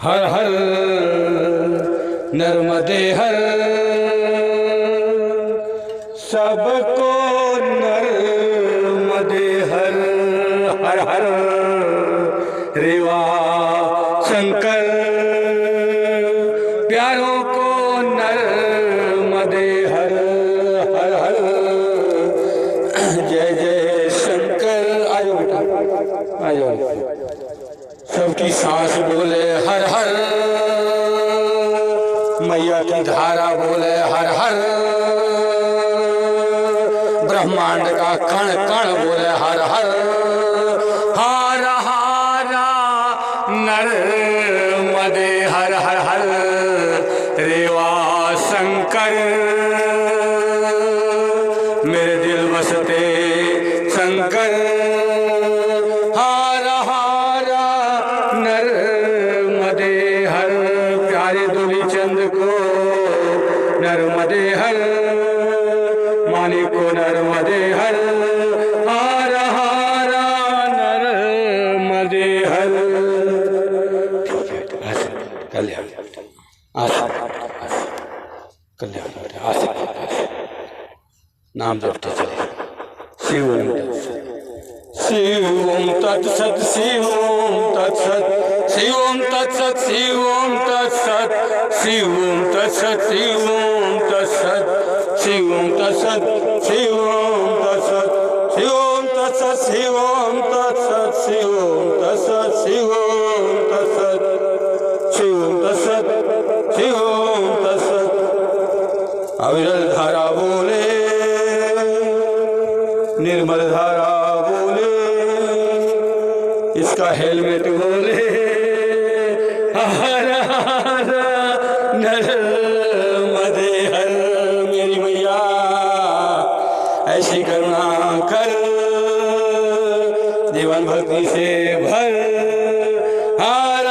हर हर नर्मदे हर, सबको नर्मदे हर। हर हर रेवा शंकर, प्यारों को नर्मदे हर। हर हर जय जय शंकर। आयो बेटा आयो, सबकी सांस बोले हर हर, मैया की धारा बोले हर हर, ब्रह्मांड का कण कण बोले हर हर। हर हर नर्मदे हर। हर हर रेवा शंकर, मेरे दिल बसते शंकर। हर हर नर्मदे हर, प्यारे दूली चंद को नर्मदे हर, मानी को नर्मदे हर। हर हर नर्मदे हर। कल्याण कल्याण नाम जपते चले। शिव शिव ओम तत्सत, शिव ओम तत्सत, शिव ओम तत्सत, शिव ओम तत्सत, शिव ओम तत्सत, शिव ओम तत्सत, शिव ओम तत्सत, शिव ओम तत्सत, शिव ओम तत्सत, शिव ओम तत्सत, शिव ओम तत्सत, शिव ओम तत्सत, शिव ओम तत्सत, शिव ओम तत्सत। अविरल धारा बोले, निर्मल धारा बोले, इसका हेलमेट बोले हर हर नर्मदे हर। मेरी मैया ऐसी करुणा कर, जीवन भक्ति से भर। हर